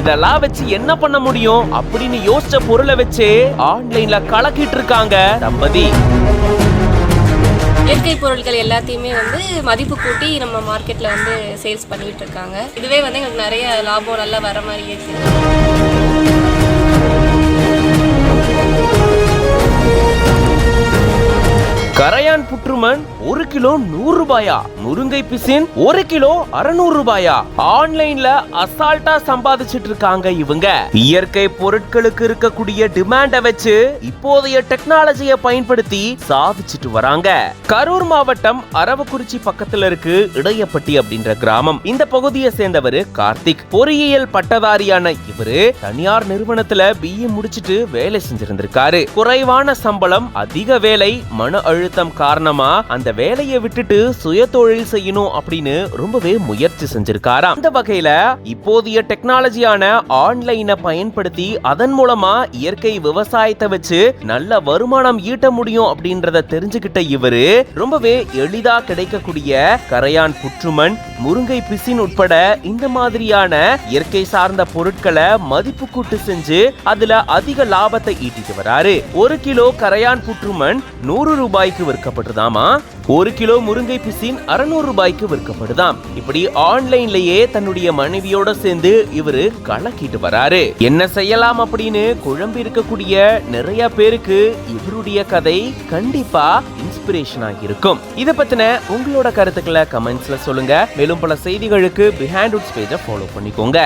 இதெல்லாம் வச்சு என்ன பண்ண முடியும் அப்படின்னு யோசிச்ச பொருளை வச்சு ஆன்லைன்ல கலக்கிட்டு இருக்காங்க தம்பதி. இயற்கை பொருட்கள் எல்லாத்தையுமே மதிப்பு கூட்டி நம்ம மார்க்கெட்ல சேல்ஸ் பண்ணிட்டு இருக்காங்க. இதுவே எங்களுக்கு நிறைய லாபம் நல்லா வர மாதிரி இருக்கு. கரையான் புற்றுமண் 1 கிலோ 100 ரூபாயா, முருங்கை பிசின் 1 கிலோ 600 ரூபாயா. ஆன்லைன்ல அசால்ட்டா சம்பாதிச்சிட்டு இருக்காங்க இவங்க. இயற்கை பொருட்களுக்கு இருக்கக்கூடிய டிமாண்ட வச்சு இப்போதைய டெக்னாலஜியை பயன்படுத்தி சாதிச்சிட்டு வராங்க. கரூர் மாவட்டம் அரவக்குறிச்சி பக்கத்துல இருக்கு இடையப்பட்டி அப்படின்ற கிராமம். இந்த பகுதியை சேர்ந்தவர் கார்த்திக். பொறியியல் பட்டதாரியான இவரு தனியார் நிறுவனத்துல BE முடிச்சிட்டு வேலை செஞ்சிருந்திருக்காரு. குறைவான சம்பளம், அதிக வேலை, மன அழுத்தம் காரணமா அந்த வேலையை விட்டுட்டு சுய தொழில் செய்யணும் அப்படின்னு ரொம்பவே முயற்சி செஞ்சிருக்காராம். இந்த வகையில இப்போதைய டெக்னாலஜியான ஆன்லைனை பயன்படுத்தி அதன் மூலமா இயற்கை விவசாயத்தை வச்சு நல்ல வருமானம் ஈட்ட முடியும் அப்படின்றத தெரிஞ்சுக்கிட்ட இவரு ரொம்பவே எளிதா கிடைக்கக்கூடிய கரையான் புற்றுமண், முருங்கை பிசின் உட்பட இந்த மாதிரியான இயற்கை சார்ந்த பொருட்களை மதிப்பு கூட்டு செஞ்சு அதுல அதிக லாபத்தை ஈட்டிட்டு வராரு. 1 கிலோ கரையான் புற்றுமண் 100 ரூபாய்க்கு விற்கப்படுதாமா, 1 கிலோ முருங்கை பிசின் 600 ரூபாய்க்கு விற்கப்படுதாம். இப்படி ஆன்லைன்லயே தன்னுடைய மனைவியோட சேர்ந்து இவரு கலக்கிட்டு வராரு. என்ன செய்யலாம் அப்படின்னு குழம்பி இருக்கக்கூடிய நிறைய பேருக்கு இவருடைய கதை கண்டிப்பா இன்ஸ்பிரேஷனா இருக்கும். இத பத்தின உங்களோட கருத்துக்களை கமெண்ட்ஸ்ல சொல்லுங்க. மேலும் பல செய்திகளுக்கு பிஹைண்ட் வுட்ஸ் பேஜை ஃபாலோ பண்ணிக்கோங்க.